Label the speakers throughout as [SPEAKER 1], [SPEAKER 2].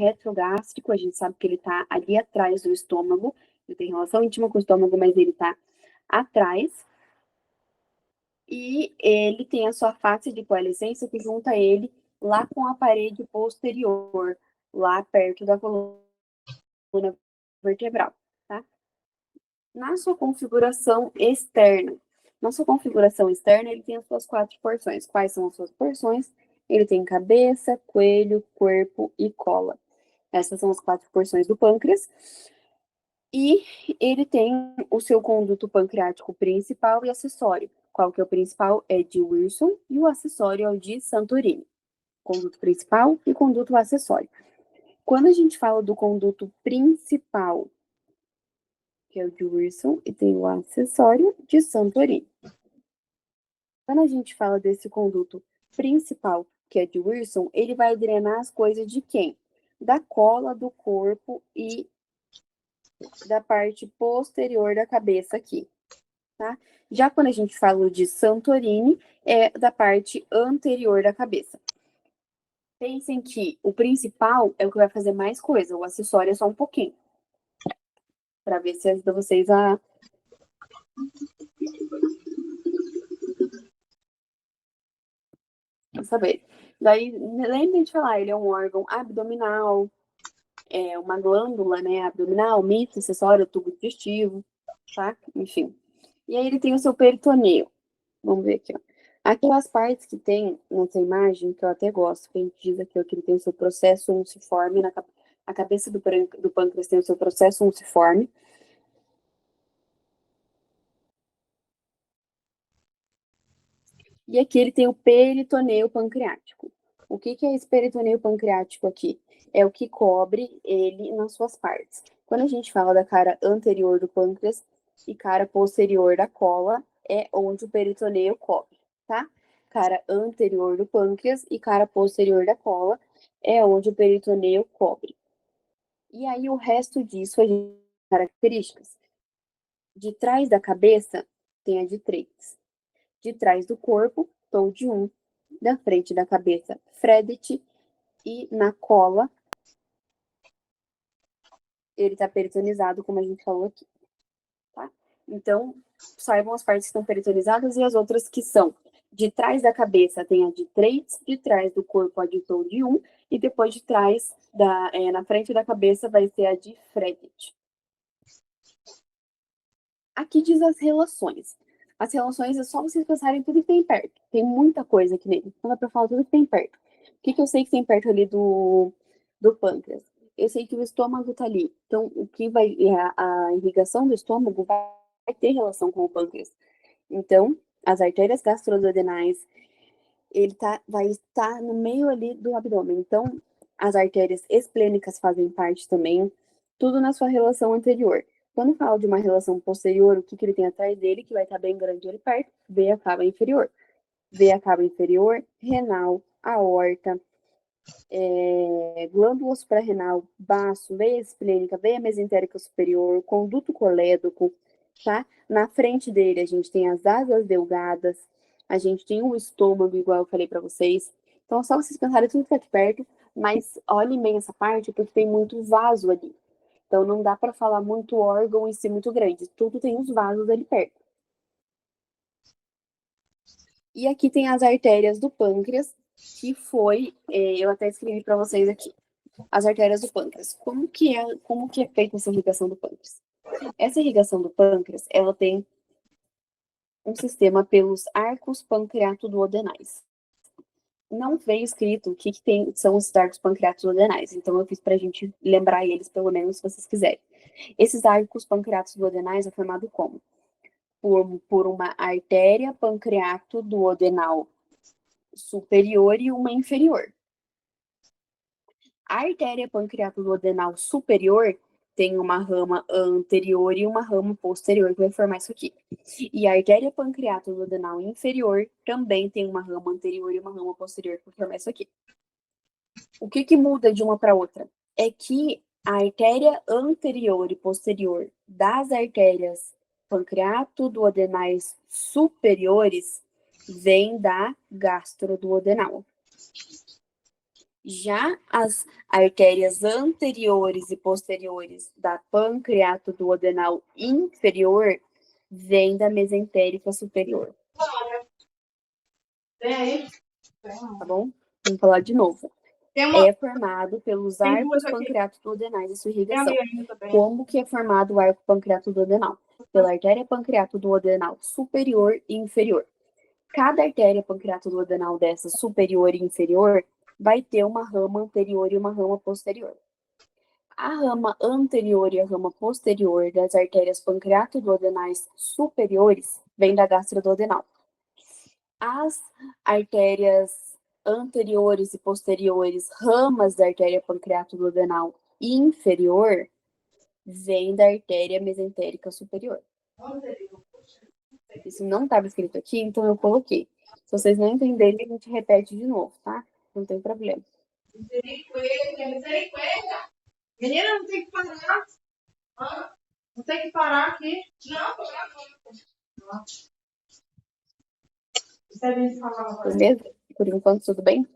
[SPEAKER 1] retrogástrico, a gente sabe que ele está ali atrás do estômago, ele tem relação íntima com o estômago, mas ele está atrás. E ele tem a sua face de coalescência que junta ele lá com a parede posterior, lá perto da coluna vertebral, tá? Na sua configuração externa, ele tem as suas 4 porções. Quais são as suas porções? Ele tem cabeça, coelho, corpo e cola. Essas são as 4 porções do pâncreas. E ele tem o seu conduto pancreático principal e acessório. Qual que é o principal? É de Wilson e o acessório é o de Santorini. Conduto principal e conduto acessório. Quando a gente fala do conduto principal, que é o de Wilson, e tem o acessório de Santorini. Quando a gente fala desse conduto principal, que é de Wilson, ele vai drenar as coisas de quem? Da cola, do corpo e da parte posterior da cabeça aqui, tá? Já quando a gente fala de Santorini, é da parte anterior da cabeça. Pensem que o principal é o que vai fazer mais coisa, o acessório é só um pouquinho. Para ver se ajuda vocês a saber. Daí, lembrem de falar, ele é um órgão abdominal, é uma glândula, né, abdominal, mito, acessório, tubo digestivo, tá? Enfim. E aí ele tem o seu peritoneu. Vamos ver aqui, ó. Aquelas partes que tem nessa imagem, que eu até gosto, que a gente diz aqui, ó, que ele tem o seu processo unciforme, a cabeça do pâncreas tem o seu processo unciforme. E aqui ele tem o peritoneu pancreático. O que é esse peritoneu pancreático aqui? É o que cobre ele nas suas partes. Quando a gente fala da cara anterior do pâncreas e cara posterior da cola, é onde o peritoneu cobre, tá? Cara anterior do pâncreas e cara posterior da cola é onde o peritoneu cobre. E aí o resto disso a gente tem características. De trás da cabeça tem a de 3. De trás do corpo, tom de 1. Da frente da cabeça, Fredet. E na cola, ele tá peritonizado, como a gente falou aqui. Tá? Então, saibam as partes que estão peritonizadas e as outras que são. De trás da cabeça tem a de 3, de trás do corpo a de tom de 1, e depois de trás, na frente da cabeça, vai ser a de Fredet. Aqui diz as relações. As relações é só vocês pensarem tudo que tem perto. Tem muita coisa aqui nele. Não dá pra falar tudo que tem perto. O que eu sei que tem perto ali do pâncreas? Eu sei que o estômago tá ali. Então, o que vai. A irrigação do estômago vai ter relação com o pâncreas. Então, as artérias gastroduodenais, vai estar no meio ali do abdômen. Então, as artérias esplênicas fazem parte também. Tudo na sua relação anterior. Quando falo de uma relação posterior, o que ele tem atrás dele, que vai estar bem grande ali perto, veia cava inferior. Veia cava inferior, renal, aorta, glândula suprarrenal, baço, veia esplênica, veia mesentérica superior, conduto colédoco, tá? Na frente dele a gente tem as asas delgadas, a gente tem o estômago, igual eu falei para vocês. Então, só vocês pensarem tudo que tá aqui perto, mas olhem bem essa parte, porque tem muito vaso ali. Então, não dá para falar muito órgão em si muito grande. Tudo tem os vasos ali perto. E aqui tem as artérias do pâncreas, que foi, eu até escrevi para vocês aqui. As artérias do pâncreas. Como que é feita essa irrigação do pâncreas? Essa irrigação do pâncreas, ela tem um sistema pelos arcos pancreatoduodenais. Não veio escrito o que são os arcos pancreatoduodenais, então eu fiz para a gente lembrar eles, pelo menos, se vocês quiserem. Esses arcos pancreatoduodenais é formado como? Por uma artéria pancreatoduodenal superior e uma inferior. A artéria pancreatoduodenal superior tem uma rama anterior e uma rama posterior, que vai formar isso aqui. E a artéria pancreatoduodenal inferior também tem uma rama anterior e uma rama posterior, que vai formar isso aqui. O que muda de uma para outra? É que a artéria anterior e posterior das artérias pancreatoduodenais superiores vem da gastroduodenal. Já as artérias anteriores e posteriores da pancreatoduodenal inferior vêm da mesentérica superior. Tá bom? Vamos falar de novo. É formado pelos arcos pancreatoduodenais da sua irrigação. Como que é formado o arco pancreatoduodenal? Pela artéria pancreatoduodenal superior e inferior. Cada artéria pancreatoduodenal dessa superior e inferior vai ter uma rama anterior e uma rama posterior. A rama anterior e a rama posterior das artérias pancreatoduodenais superiores vem da gastroduodenal. As artérias anteriores e posteriores, ramas da artéria pancreatoduodenal inferior, vem da artéria mesentérica superior. Isso não estava escrito aqui, então eu coloquei. Se vocês não entenderem, a gente repete de novo, tá? Não tem problema.
[SPEAKER 2] Misericórdia. Menina, não tem que parar. Não tem que parar aqui. Não.
[SPEAKER 1] Beleza? Por enquanto, tudo bem?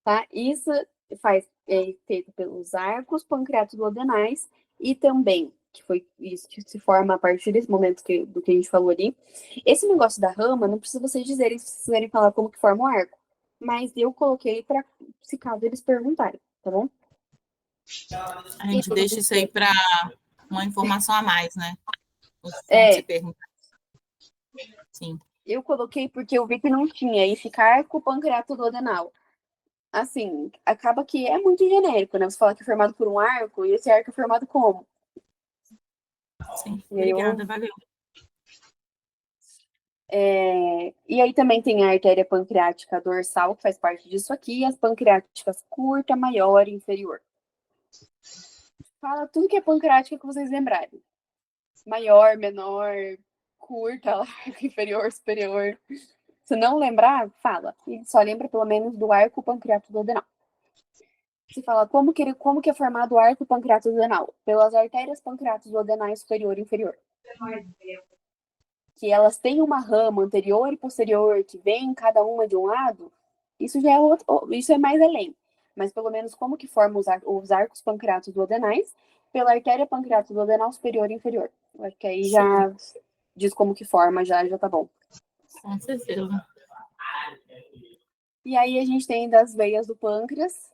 [SPEAKER 1] Tá? Isso é feito pelos arcos pancreatoduodenais e também, que foi isso que se forma a partir desse momento do que a gente falou ali. Esse negócio da rama, não precisa vocês dizerem, se vocês quiserem falar como que forma o arco. Mas eu coloquei para, se caso eles perguntarem, tá bom?
[SPEAKER 3] A gente deixa isso aí para uma informação a mais, né?
[SPEAKER 1] É.
[SPEAKER 3] Sim.
[SPEAKER 1] Eu coloquei porque eu vi que não tinha esse arco pancreatoduodenal. Assim, acaba que é muito genérico, né? Você fala que é formado por um arco, e esse arco é formado como?
[SPEAKER 3] Sim, obrigada, valeu.
[SPEAKER 1] E aí também tem a artéria pancreática dorsal, que faz parte disso aqui, e as pancreáticas curta, maior e inferior. Fala tudo que é pancreática que vocês lembrarem. Maior, menor, curta, inferior, superior. Se não lembrar, fala. E só lembra pelo menos do arco pancreatoduodenal. Se fala como que é formado o arco pancreatoduodenal? Pelas artérias pancreatoduodenais superior e inferior. Que elas têm uma rama anterior e posterior que vem cada uma de um lado, isso já é isso é mais além. Mas pelo menos como que formam os arcos pancreatoduodenais pela artéria pancreatoduodenal superior e inferior. Eu acho que aí já diz como que forma, já tá bom.
[SPEAKER 3] Com certeza.
[SPEAKER 1] E aí a gente tem das veias do pâncreas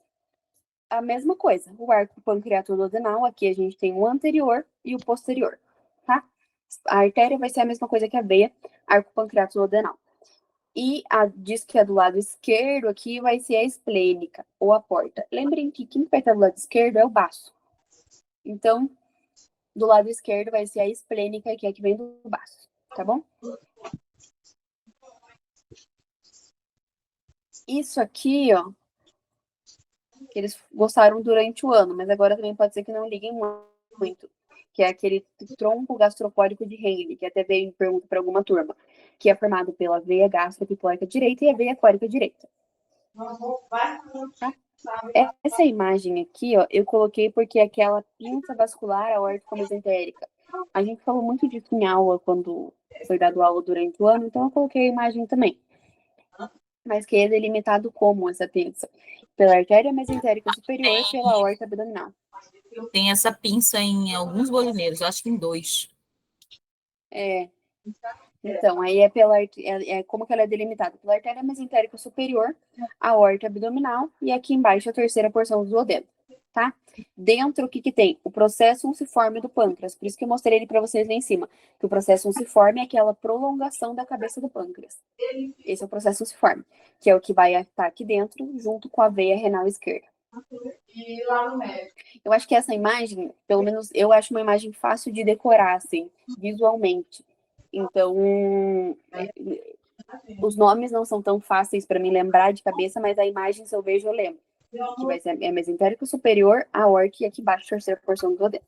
[SPEAKER 1] a mesma coisa. O arco pancreatoduodenal, aqui a gente tem o anterior e o posterior, tá? A artéria vai ser a mesma coisa que a veia, arco pancreatoduodenal. E diz que é do lado esquerdo aqui vai ser a esplênica, ou a porta. Lembrem que quem vai estar do lado esquerdo é o baço. Então, do lado esquerdo vai ser a esplênica, que é a que vem do baço, tá bom? Isso aqui, ó, que eles gostaram durante o ano, mas agora também pode ser que não liguem muito, que é aquele tronco gastropórico de Henle, que até veio em pergunta para alguma turma, que é formado pela veia gastropipórica direita e a veia córica direita. Tá? Essa imagem aqui, ó, eu coloquei porque é aquela pinça vascular aórtico-mesentérica. A gente falou muito disso em aula quando foi dado aula durante o ano, então eu coloquei a imagem também. Mas que é delimitado como essa pinça? Pela artéria mesentérica superior e pela aorta abdominal.
[SPEAKER 3] Tem essa pinça em alguns bolineiros, acho que em 2.
[SPEAKER 1] Então, aí como que ela é delimitada? Pela artéria mesentérica superior, a aorta abdominal e aqui embaixo a terceira porção do duodeno, tá? Dentro, o que que tem? O processo unciforme do pâncreas, por isso que eu mostrei ele para vocês lá em cima, que o processo unciforme é aquela prolongação da cabeça do pâncreas. Esse é o processo unciforme, que é o que vai estar aqui dentro, junto com a veia renal esquerda.
[SPEAKER 2] E lá no médico.
[SPEAKER 1] Eu acho que essa imagem, pelo menos eu acho uma imagem fácil de decorar, assim, visualmente. Então, os nomes não são tão fáceis para me lembrar de cabeça, mas a imagem, se eu vejo, eu lembro. Que vai ser a mesentérico superior, a aorta e aqui embaixo a terceira porção do duodeno.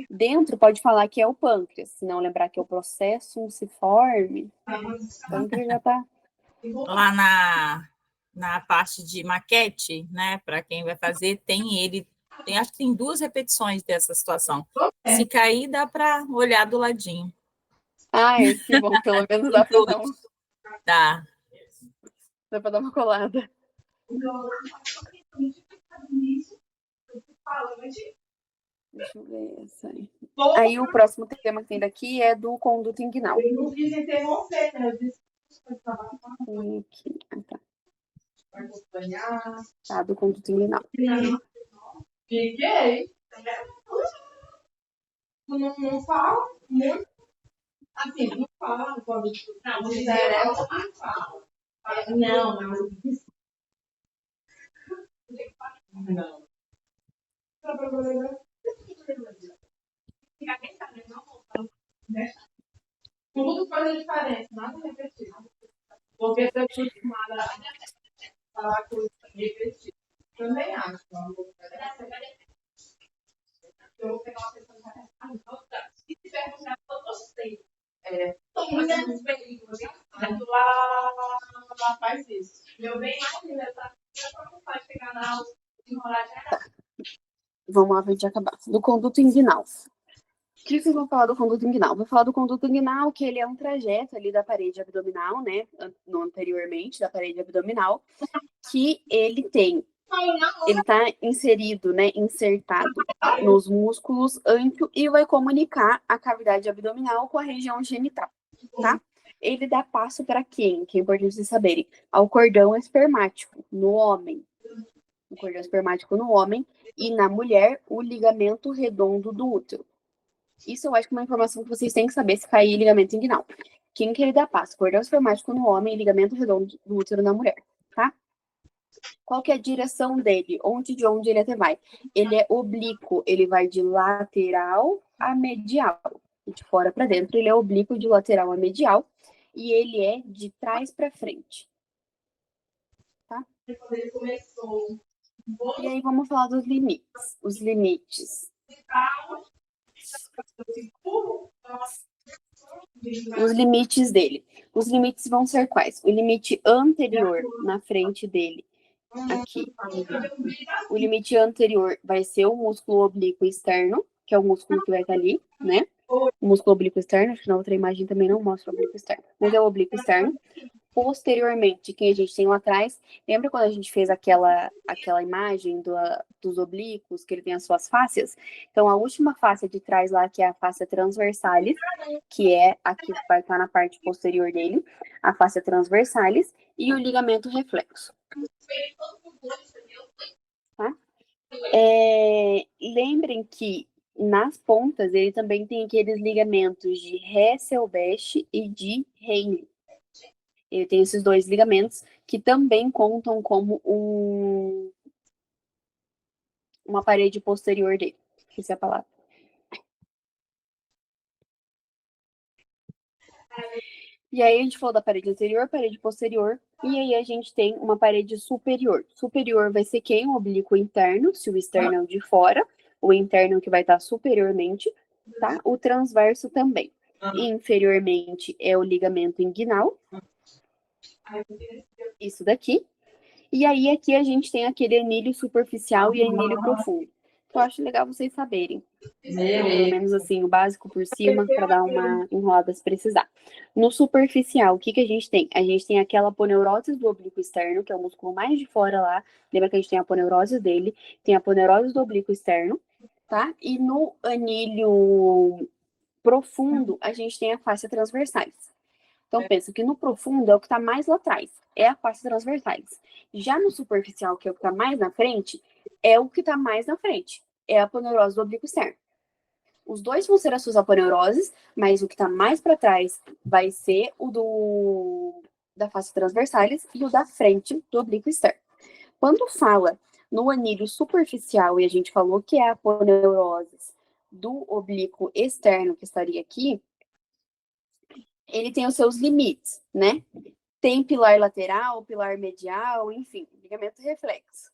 [SPEAKER 1] Dentro pode falar que é o pâncreas, se não lembrar que é o processo unciforme, o pâncreas já tá...
[SPEAKER 3] Lá na parte de maquete, né, para quem vai fazer, acho que tem 2 repetições dessa situação. Se cair, dá para olhar do ladinho.
[SPEAKER 1] Ai, que bom, pelo menos dá para dar
[SPEAKER 3] Dá.
[SPEAKER 1] Dá para dar uma colada. Deixa eu ver essa aí. Aí o próximo tema que tem daqui é do conduto inguinal.
[SPEAKER 2] Não dizem ter você, né? Eu disse que
[SPEAKER 1] Aqui. Ah, tá.
[SPEAKER 2] vai acompanhar.
[SPEAKER 1] Tá, do conduto inguinal.
[SPEAKER 2] Fiquei. Não fala muito. Assim, não fala quando não interessa, não fala. Não, não. Não. Tudo faz a diferença, nada repetir. Porque eu estou acostumada a falar coisas repetidas. Também acho. Eu vou pegar uma pessoa e se perguntar, eu gostei. Lá faz isso. Meu bem, pode pegar na aula, enrolar já.
[SPEAKER 1] Vamos lá pra gente acabar. Do conduto inguinal. O que vocês vão falar do conduto inguinal? Vou falar do conduto inguinal, que ele é um trajeto ali da parede abdominal, né? No anteriormente, da parede abdominal, que ele está inserido, né? Insertado nos músculos ântio e vai comunicar a cavidade abdominal com a região genital, tá? Ele dá passo para quem? Que é importante vocês saberem. Ao cordão espermático, no homem. O cordão espermático no homem e na mulher, o ligamento redondo do útero. Isso eu acho que é uma informação que vocês têm que saber se cair ligamento inguinal. Quem que ele dá passo? Cordão espermático no homem e ligamento redondo do útero na mulher, tá? Qual que é a direção dele? De onde ele até vai? Ele é oblíquo, ele vai de lateral a medial. De fora para dentro, ele é oblíquo de lateral a medial. E ele é de trás para frente. Tá?
[SPEAKER 2] Ele começou.
[SPEAKER 1] E aí vamos falar dos limites. Os limites. Os limites dele. Os limites vão ser quais? O limite anterior na frente dele, aqui. O limite anterior vai ser o músculo oblíquo externo, que é o músculo que vai estar ali, né? O músculo oblíquo externo, acho que na outra imagem também não mostra o oblíquo externo, mas é o oblíquo externo. Posteriormente, quem a gente tem lá atrás, lembra quando a gente fez aquela imagem dos oblíquos, que ele tem as suas fáscias? Então, a última face de trás lá, que é a face transversalis, que é aqui que vai estar na parte posterior dele, a face transversalis, e o ligamento reflexo. Tá? Lembrem que nas pontas ele também tem aqueles ligamentos de Hesselbest e de Henle. Ele tem esses dois ligamentos que também contam como uma parede posterior dele. Essa é a palavra. E aí a gente falou da parede anterior, parede posterior, e aí a gente tem uma parede superior. Superior vai ser quem? O oblíquo interno, se o externo é o de fora, o interno que vai estar superiormente, tá? O transverso também. E inferiormente é o ligamento inguinal. Isso daqui. E aí aqui a gente tem aquele anilho superficial e anilho profundo. Eu acho legal vocês saberem. Pelo menos assim, o básico por cima, para dar uma enrolada se precisar. No superficial, o que a gente tem? A gente tem aquela aponeurose do oblíquo externo, que é o músculo mais de fora lá. Lembra que a gente tem a aponeurose dele, tem a aponeurose do oblíquo externo, tá? E no anilho profundo, a gente tem a face transversalis. Então, pensa que no profundo é o que está mais lá atrás, é a face transversalis. Já no superficial, que é o que está mais na frente, é o que está mais na frente, é a aponeurose do oblíquo externo. Os dois vão ser as suas aponeuroses, mas o que está mais para trás vai ser o da face transversalis e o da frente do oblíquo externo. Quando fala no anilho superficial, e a gente falou que é a aponeurose do oblíquo externo que estaria aqui, ele tem os seus limites, né? Tem pilar lateral, pilar medial, enfim, ligamento reflexo.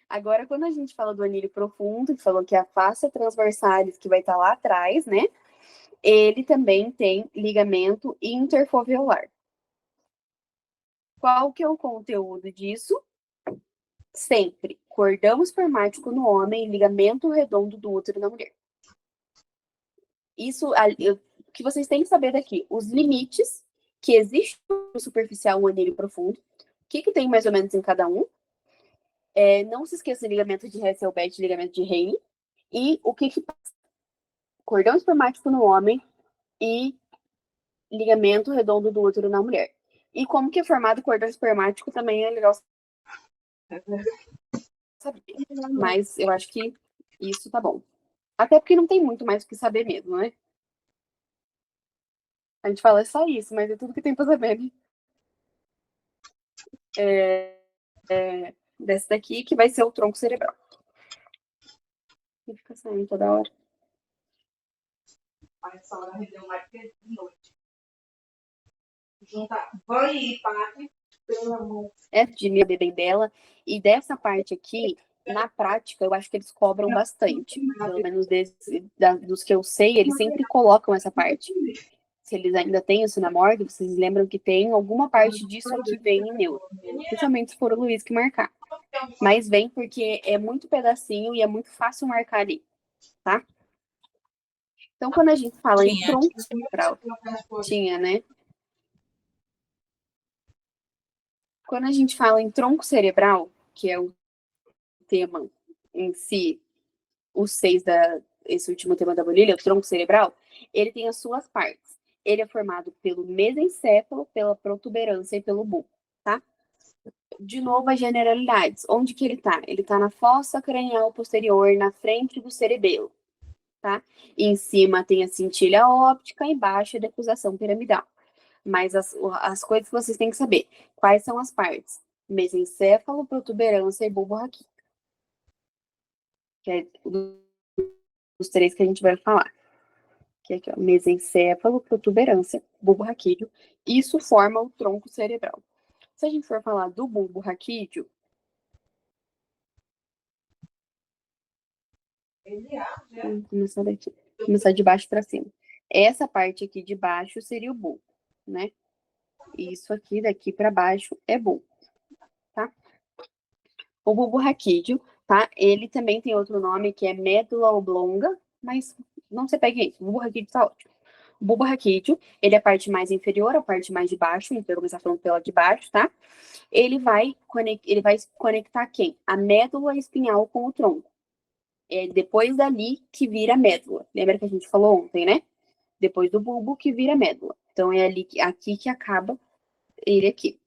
[SPEAKER 1] Agora, quando a gente fala do anilho profundo, que falou que é a face transversalis, que vai estar lá atrás, né? Ele também tem ligamento interfoveolar. Qual que é o conteúdo disso? Sempre cordão espermático no homem e ligamento redondo do útero na mulher. Isso, o que vocês têm que saber daqui, os limites que existe no superficial, um anilho profundo, o que tem mais ou menos em cada um, Não se esqueça de ligamento de Hasselbeck e ligamento de Henle. E o que passa? Cordão espermático no homem e ligamento redondo do útero na mulher. E como que é formado o cordão espermático também é legal saber. Mas eu acho que isso tá bom. Até porque não tem muito mais o que saber mesmo, né? A gente fala só isso, mas é tudo que tem pra saber, né? Desse daqui, que vai ser o tronco cerebral. E fica saindo toda hora.
[SPEAKER 2] A essa hora rendeu mais que de noite. Junta banho e padre, pelo amor.
[SPEAKER 1] De bem dela. E dessa parte aqui, na prática, eu acho que eles cobram bastante. Pelo menos dos que eu sei, eles sempre colocam essa parte. Se eles ainda têm isso na morgue, vocês lembram que tem alguma parte disso aqui vem em neuro. Principalmente se for o Luiz que marcar. Mas vem porque é muito pedacinho e é muito fácil marcar ali, tá? Então, quando a gente fala em tronco cerebral, tinha, né? Quando a gente fala em tronco cerebral, que é o tema em si, o 6 esse último tema da Bonilha, o tronco cerebral, ele tem as suas partes. Ele é formado pelo mesencéfalo, pela protuberância e pelo bulbo, tá? De novo, as generalidades. Onde que ele tá? Ele tá na fossa cranial posterior, na frente do cerebelo, tá? E em cima tem a cintilha óptica, embaixo a decusação piramidal. Mas as coisas que vocês têm que saber. Quais são as partes? Mesencéfalo, protuberância e bulbo raquídeo. Que é os 3 que a gente vai falar. Que é aqui, ó, mesencéfalo, protuberância, bulbo raquídeo. Isso forma o tronco cerebral. Se a gente for falar do bulbo raquídeo, começar daqui. Começar de baixo para cima. Essa parte aqui de baixo seria o bulbo, né? Isso aqui daqui para baixo é bulbo, tá? O bulbo raquídeo, tá? Ele também tem outro nome que é médula oblonga, mas não se pegue isso. O bulbo raquídeo tá ótimo. O bulbo raquídeo, ele é a parte mais inferior, a parte mais de baixo, então eu vou começar falando pela de baixo, tá? Ele vai conectar quem? A médula espinhal com o tronco. É depois dali que vira a médula. Lembra que a gente falou ontem, né? Depois do bulbo que vira a médula. Então é ali, aqui que acaba ele aqui.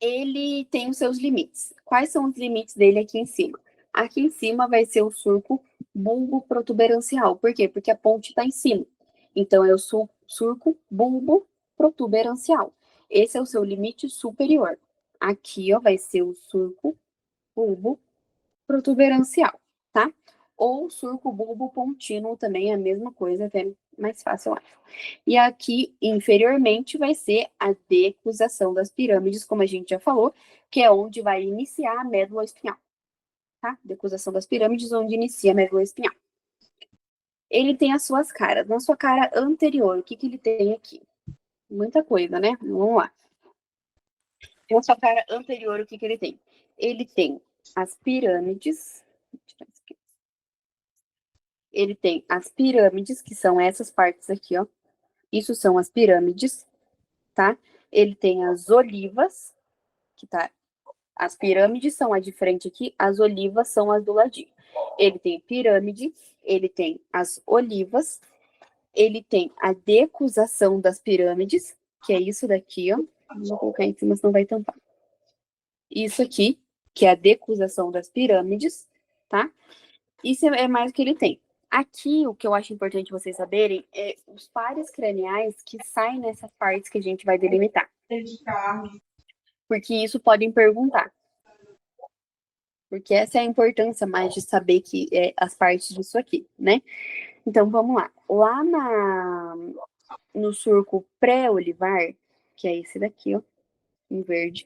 [SPEAKER 1] Ele tem os seus limites. Quais são os limites dele aqui em cima? Aqui em cima vai ser o surco bulbo protuberancial. Por quê? Porque a ponte está em cima. Então é o surco bulbo protuberancial. Esse é o seu limite superior. Aqui, ó, vai ser o surco bulbo protuberancial, tá? Ou surco bulbo contínuo também é a mesma coisa, até mais fácil, eu acho. E aqui, inferiormente, vai ser a decusação das pirâmides, como a gente já falou, que é onde vai iniciar a médula espinhal, tá? Decusação das pirâmides, onde inicia a médula espinhal. Ele tem as suas caras. Na sua cara anterior, o que que ele tem aqui? Muita coisa, né? Vamos lá. Na sua cara anterior, o que que ele tem? Ele tem as pirâmides. Ele tem as pirâmides, que são essas partes aqui, ó. Isso são as pirâmides, tá? Ele tem as olivas, que tá. As pirâmides são a de frente aqui, as olivas são as do ladinho. Ele tem pirâmide, ele tem as olivas, ele tem a decusação das pirâmides, que é isso daqui, ó. Não vou colocar em cima, senão vai tampar. Isso aqui, que é a decusação das pirâmides, tá? Isso é mais o que ele tem. Aqui, o que eu acho importante vocês saberem é os pares craniais que saem nessas partes que a gente vai delimitar. Porque isso podem perguntar. Porque essa é a importância mais de saber que as partes disso aqui, né? Então, vamos lá. Lá no surco pré-olivar, que é esse daqui, ó, em verde.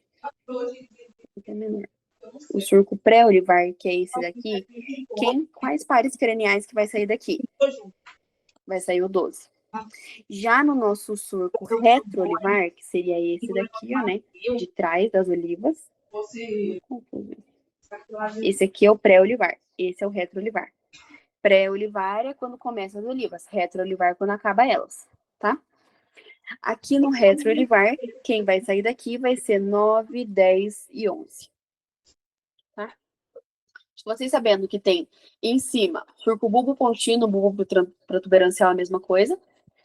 [SPEAKER 1] Até menor. O surco pré-olivar, que é esse daqui, quais pares craniais que vai sair daqui? Vai sair o 12. Já no nosso surco retro-olivar, que seria esse daqui, ó, né? De trás das olivas. Esse aqui é o pré-olivar. Esse é o retro-olivar. Pré-olivar é quando começa as olivas. Retro-olivar é quando acaba elas, tá? Aqui no retroolivar, quem vai sair daqui vai ser 9, 10 e 11. Tá? Vocês sabendo que tem em cima surco bulbo contínuo, bulbo protuberancial, a mesma coisa.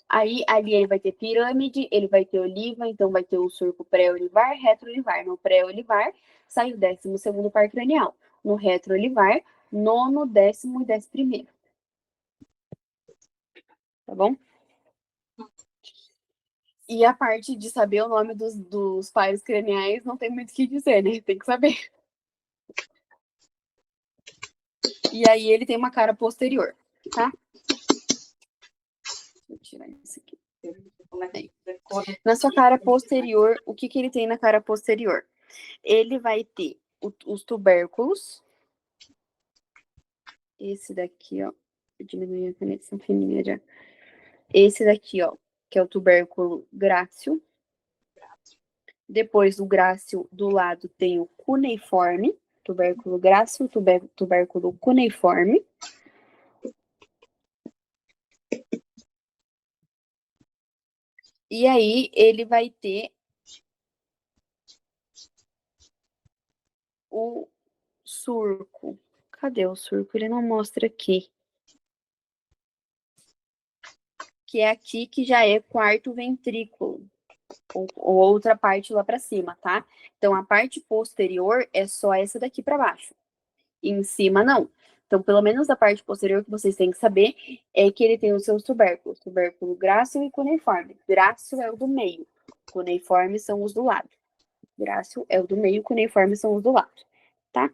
[SPEAKER 1] Aí ali ele vai ter pirâmide, ele vai ter oliva, então vai ter o surco pré-olivar, retroolivar. No pré-olivar sai o 12º par cranial. No retroolivar, 9º, 10º e 11º. Tá bom? E a parte de saber o nome dos pares craniais não tem muito o que dizer, né? Tem que saber. E aí ele tem uma cara posterior, tá? Deixa eu tirar isso aqui. Na sua cara posterior, o que ele tem na cara posterior? Ele vai ter os tubérculos. Esse daqui, ó. Eu diminui a caneta, são fininha já. Esse daqui, ó, que é o tubérculo grácil. Depois do grácil, do lado, tem o cuneiforme. Tubérculo grácil, tubérculo cuneiforme. E aí, ele vai ter o surco. Cadê o surco? Ele não mostra aqui. Que é aqui que já é quarto ventrículo. Ou outra parte lá para cima, tá? Então, a parte posterior é só essa daqui para baixo. E em cima, não. Então, pelo menos a parte posterior que vocês têm que saber é que ele tem os seus tubérculos. Tubérculo grácil e cuneiforme. Grácil é o do meio. Cuneiforme são os do lado. Grácil é o do meio, cuneiforme são os do lado. Tá?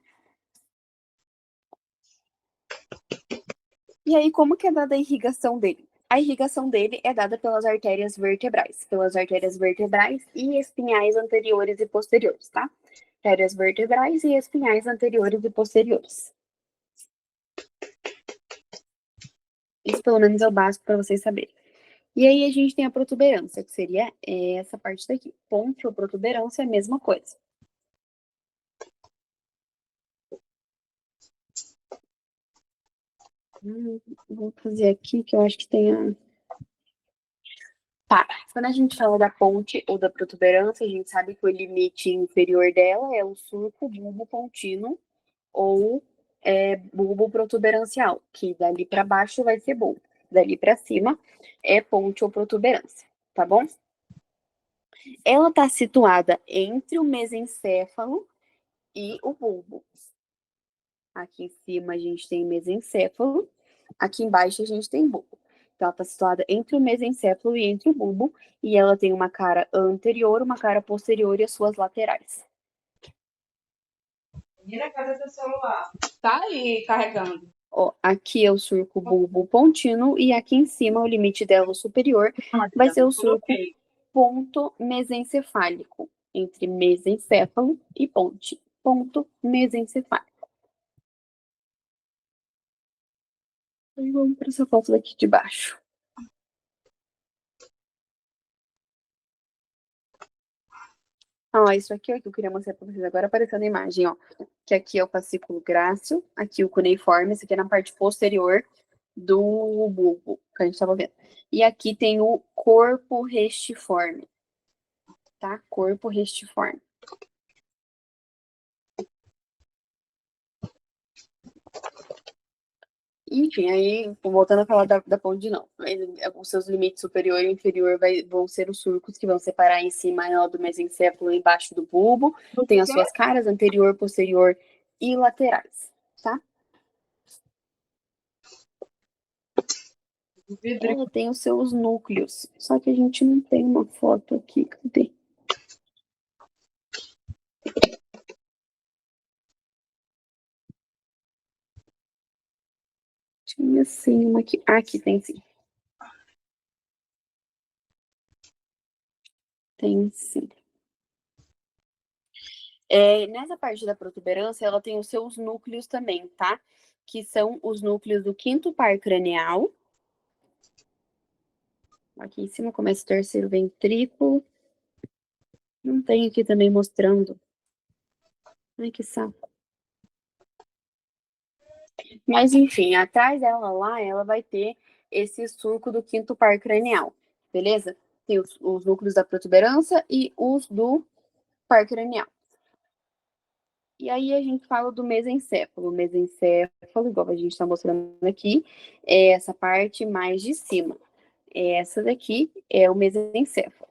[SPEAKER 1] E aí, como que é dada a irrigação dele? A irrigação dele é dada pelas artérias vertebrais. Pelas artérias vertebrais e espinhais anteriores e posteriores, tá? Artérias vertebrais e espinhais anteriores e posteriores. Isso, pelo menos, é o básico para vocês saberem. E aí, a gente tem a protuberância, que seria essa parte daqui. Ponte ou protuberância é a mesma coisa. Vou fazer aqui, que eu acho que tem a... Tá, quando a gente fala da ponte ou da protuberância, a gente sabe que o limite inferior dela é o surco bulbo contínuo ou bulbo protuberancial, que dali para baixo vai ser bulbo, dali para cima é ponte ou protuberância, tá bom? Ela está situada entre o mesencéfalo e o bulbo. Aqui em cima a gente tem mesencéfalo, aqui embaixo a gente tem bulbo. Então, ela está situada entre o mesencéfalo e entre o bulbo, e ela tem uma cara anterior, uma cara posterior e as suas laterais.
[SPEAKER 2] Menina, cadê seu celular? Tá aí, carregando.
[SPEAKER 1] Ó, aqui é o surco bulbo contínuo, e aqui em cima, o limite dela superior, vai ser o surco ponto mesencefálico, entre mesencéfalo e ponte. Ponto mesencefálico. Então, vamos para essa foto daqui de baixo. Ó, isso aqui ó, que eu queria mostrar para vocês agora, aparecendo a imagem, ó. Que aqui é o fascículo grácil, aqui o cuneiforme, esse aqui é na parte posterior do bulbo, que a gente estava vendo. E aqui tem o corpo restiforme, tá? Corpo restiforme. Enfim, aí, voltando a falar da ponte, não. Os seus limites superior e inferior vão ser os surcos que vão separar em cima do mesencéfalo e embaixo do bulbo. Tem as suas caras anterior, posterior e laterais, tá? Ela tem os seus núcleos, só que a gente não tem uma foto aqui. Cadê? Tinha sim uma aqui. Ah, aqui tem sim. Tem sim. Nessa parte da protuberância, ela tem os seus núcleos também, tá? Que são os núcleos do quinto par cranial. Aqui em cima começa o terceiro ventrículo. Não tem aqui também mostrando. Ai, que saco. Mas, enfim, atrás dela lá, ela vai ter esse surco do quinto par cranial, beleza? tem os núcleos da protuberância e os do par cranial. E aí a gente fala do mesencéfalo. O mesencéfalo, igual a gente está mostrando aqui, é essa parte mais de cima. Essa daqui é o mesencéfalo.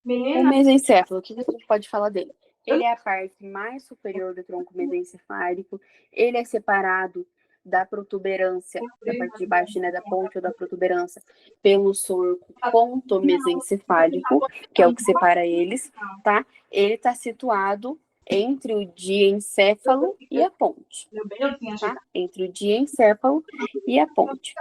[SPEAKER 1] O
[SPEAKER 2] Menina,
[SPEAKER 1] mesencéfalo, o que a gente pode falar dele? Ele é a parte mais superior do tronco mesencefálico. Ele é separado da protuberância, da parte de baixo, né, da ponte ou da protuberância, pelo surco pontomesencefálico, que é o que separa eles, tá? Ele está situado entre o diencéfalo e a ponte,
[SPEAKER 2] meu bem, eu tinha
[SPEAKER 1] tá? Entre o diencéfalo e a ponte.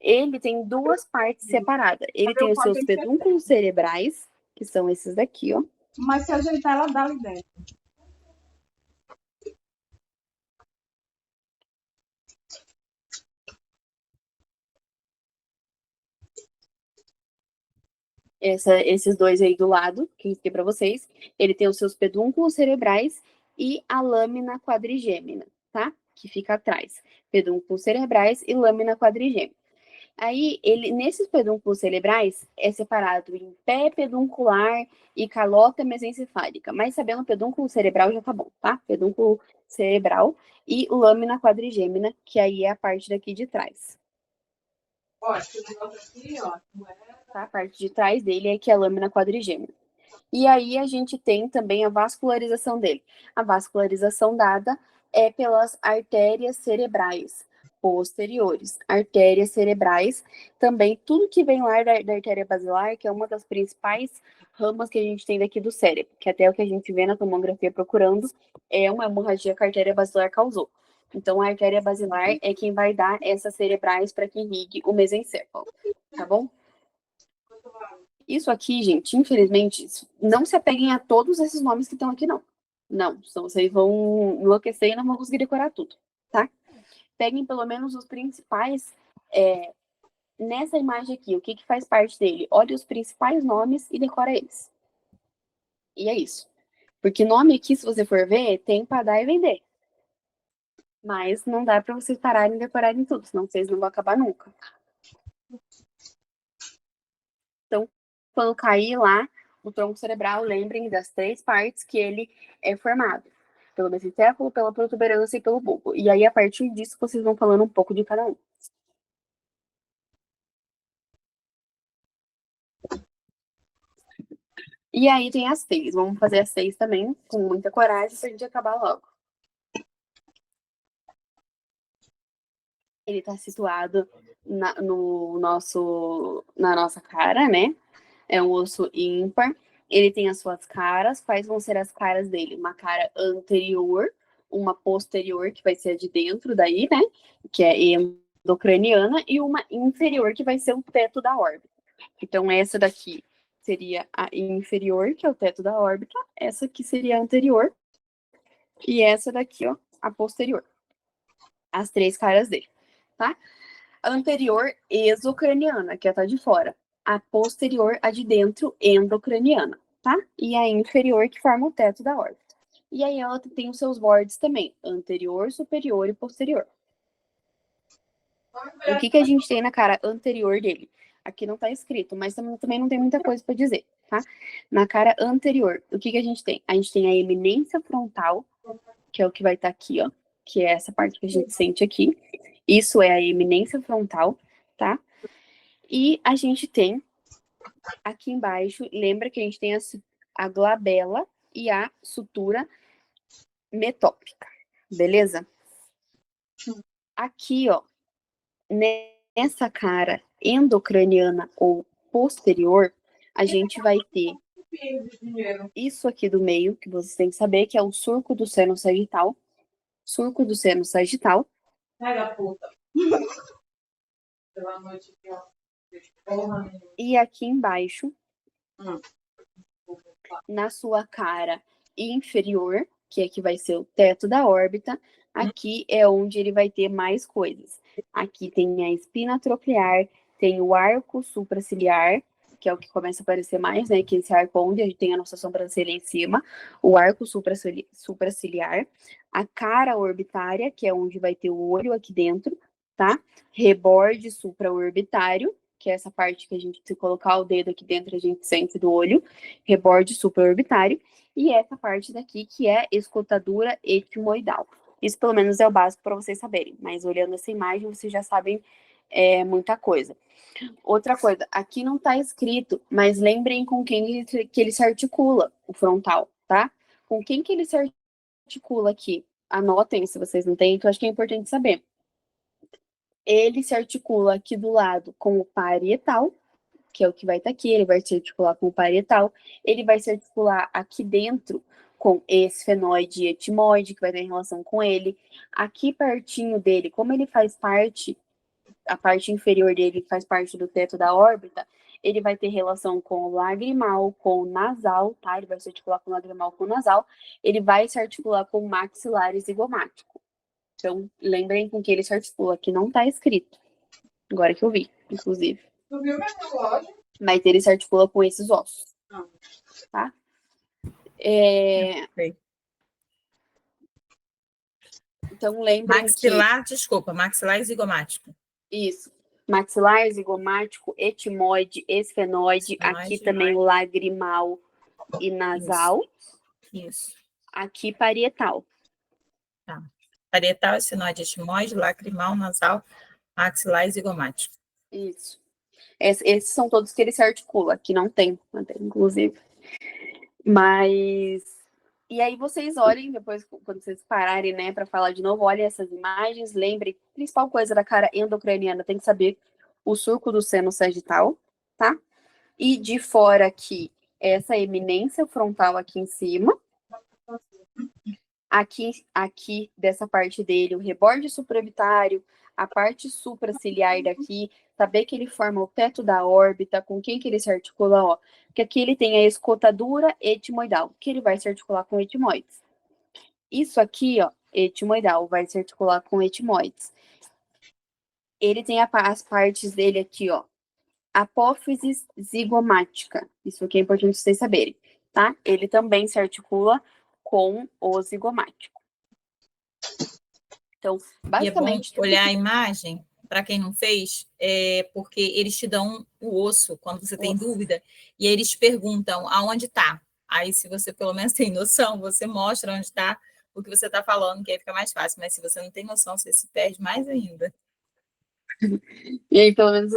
[SPEAKER 1] Ele tem duas partes separadas. Ele tem os seus pedúnculos cerebrais, que são esses daqui, ó.
[SPEAKER 2] Mas se ajeitar, ela dá ali dentro.
[SPEAKER 1] Esses dois aí do lado, que eu expliquei para vocês. Ele tem os seus pedúnculos cerebrais e a lâmina quadrigêmina, tá? Que fica atrás. Pedúnculos cerebrais e lâmina quadrigêmina. Aí, nesses pedúnculos cerebrais, é separado em pé peduncular e calota mesencefálica. Mas sabendo pedúnculo cerebral já tá bom, tá? Pedúnculo cerebral e lâmina quadrigêmina, que aí é a parte daqui de trás.
[SPEAKER 2] Ó, esse negócio aqui, ó.
[SPEAKER 1] Tá? A parte de trás dele é que é a lâmina quadrigêmina. E aí a gente tem também a vascularização dele. A vascularização dada é pelas artérias cerebrais posteriores. Artérias cerebrais, também tudo que vem lá da artéria basilar, que é uma das principais ramas que a gente tem daqui do cérebro, que até o que a gente vê na tomografia procurando é uma hemorragia que a artéria basilar causou. Então, a artéria basilar é quem vai dar essas cerebrais para que irrigue o mesencéfalo, tá bom? Isso aqui, gente, infelizmente, não se apeguem a todos esses nomes que estão aqui, não. Não, senão vocês vão enlouquecer e não vão conseguir decorar tudo, tá? Peguem pelo menos os principais nessa imagem aqui, o que faz parte dele. Olhe os principais nomes e decora eles. E é isso. Porque nome aqui, se você for ver, tem para dar e vender. Mas não dá para vocês pararem e decorarem tudo, senão vocês não vão acabar nunca. Então, quando cair lá o tronco cerebral, lembrem das 3 partes que ele é formado. Pelo mesencéfalo, pela protuberância e pelo bulbo. E aí, a partir disso, vocês vão falando um pouco de cada um. E aí tem as 6. Vamos fazer as 6 também, com muita coragem, pra gente acabar logo. Ele está situado na nossa cara, né? É um osso ímpar. Ele tem as suas caras. Quais vão ser as caras dele? Uma cara anterior, uma posterior, que vai ser a de dentro daí, né? Que é endocraniana, e uma inferior, que vai ser o teto da órbita. Então, essa daqui seria a inferior, que é o teto da órbita. Essa aqui seria a anterior. E essa daqui, ó, a posterior. As 3 caras dele, tá? A anterior, exocraniana, que é a tá de fora. A posterior, a de dentro, endocraniana, tá? E a inferior, que forma o teto da órbita. E aí ela tem os seus bordes também, anterior, superior e posterior. O que a gente tem na cara anterior dele? Aqui não tá escrito, mas também não tem muita coisa para dizer, tá? Na cara anterior, o que a gente tem? A gente tem a eminência frontal, que é o que vai estar aqui, ó, que é essa parte que a gente sente aqui. Isso é a eminência frontal, tá? E a gente tem aqui embaixo, lembra que a gente tem a glabela e a sutura metópica, beleza? Aqui, ó, nessa cara endocraniana ou posterior, a gente vai ter isso aqui do meio, que vocês têm que saber, que é o surco do seno sagital. Surco do seno sagital.
[SPEAKER 2] Pega, puta. Pela noite aqui, ó.
[SPEAKER 1] E aqui embaixo, na sua cara inferior, que aqui vai ser o teto da órbita, aqui é onde ele vai ter mais coisas. Aqui tem a espina troclear, tem o arco supraciliar, que é o que começa a aparecer mais, né? Que é esse arco onde a gente tem a nossa sobrancelha em cima, o arco supraciliar, a cara orbitária, que é onde vai ter o olho aqui dentro, tá? Reborde supraorbitário, que é essa parte que a gente, se colocar o dedo aqui dentro, a gente sente do olho, reborde supraorbitário, e essa parte daqui, que é escotadura etimoidal. Isso, pelo menos, é o básico para vocês saberem, mas olhando essa imagem, vocês já sabem muita coisa. Outra coisa, aqui não está escrito, mas lembrem com quem que ele se articula, o frontal, tá? Com quem que ele se articula aqui? Anotem, se vocês não têm, que eu acho que é importante saber. Ele se articula aqui do lado com o parietal, que é o que vai estar aqui, ele vai se articular com o parietal, ele vai se articular aqui dentro com esse esfenoide e etimoide, que vai ter relação com ele. Aqui pertinho dele, como ele faz parte, a parte inferior dele faz parte do teto da órbita, ele vai ter relação com o lagrimal, com o nasal, tá? Ele vai se articular com o lagrimal, com o nasal. Ele vai se articular com o maxilar e zigomático. Então, lembrem com que ele se articula, que não tá escrito. Agora que eu vi, inclusive.
[SPEAKER 2] Tu viu meu relógio?
[SPEAKER 1] Mas ele se articula com esses ossos.
[SPEAKER 2] Não.
[SPEAKER 1] Tá?
[SPEAKER 3] Sei.
[SPEAKER 1] Então, lembrem
[SPEAKER 3] Maxilar, desculpa, maxilar e zigomático.
[SPEAKER 1] isso. Maxilar, zigomático, etimoide, esfenoide, aqui também lagrimal e nasal.
[SPEAKER 3] Isso.
[SPEAKER 1] Aqui parietal.
[SPEAKER 3] Tá. Parietal, esfenoide, etimoide, lacrimal, nasal, maxilar e zigomático.
[SPEAKER 1] Isso. Esses são todos que ele se articula. Aqui não tem, inclusive. Mas... E aí vocês olhem, depois, quando vocês pararem, né, para falar de novo, olhem essas imagens, lembrem, principal coisa da cara endocraniana, tem que saber o surco do seno sagital, tá? E de fora aqui, essa eminência frontal aqui em cima. Aqui dessa parte dele, o reborde supraorbitário, a parte supraciliar daqui, saber que ele forma o teto da órbita, com quem que ele se articula, ó. Porque aqui ele tem a escotadura etimoidal, que ele vai se articular com etimoides. Isso aqui, ó, etimoidal, vai se articular com etimoides. Ele tem as partes dele aqui, ó, apófise zigomática. Isso aqui é importante vocês saberem, tá? Ele também se articula com o zigomático. Então, basicamente...
[SPEAKER 3] E é bom olhar a imagem, para quem não fez, porque eles te dão o osso quando você tem dúvida, e aí eles perguntam aonde está. Aí, se você pelo menos tem noção, você mostra onde está o que você está falando, que aí fica mais fácil. Mas se você não tem noção, você se perde mais ainda.
[SPEAKER 1] E aí, pelo menos,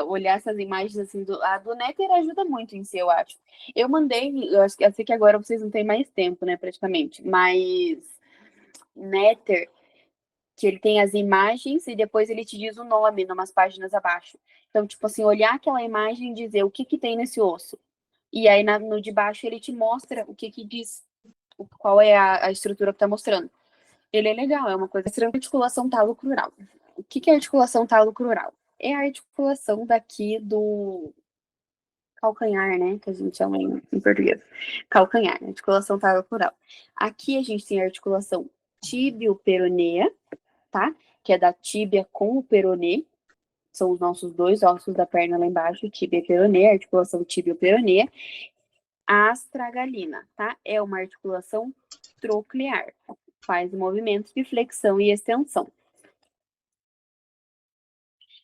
[SPEAKER 1] olhar essas imagens assim, a do Néter ajuda muito em si, eu acho. Eu mandei, eu sei que agora vocês não têm mais tempo, né, praticamente, mas Néter, que ele tem as imagens e depois ele te diz o nome, numas páginas abaixo. Então, tipo assim, olhar aquela imagem e dizer o que tem nesse osso. E aí, no de baixo, ele te mostra o que diz, qual é a estrutura que tá mostrando. Ele é legal, é uma coisa. Articulação talo-crural. O que é articulação talo-crural? É a articulação daqui do calcanhar, né? Que a gente chama em português. Calcanhar, articulação talo-crural. Aqui a gente tem a articulação tíbio-peronea, tá? Que é da tíbia com o peronê. São os nossos dois ossos da perna lá embaixo, tíbia e peronê, articulação tíbio-peronea. A astragalina, tá? É uma articulação troclear. Faz movimentos de flexão e extensão.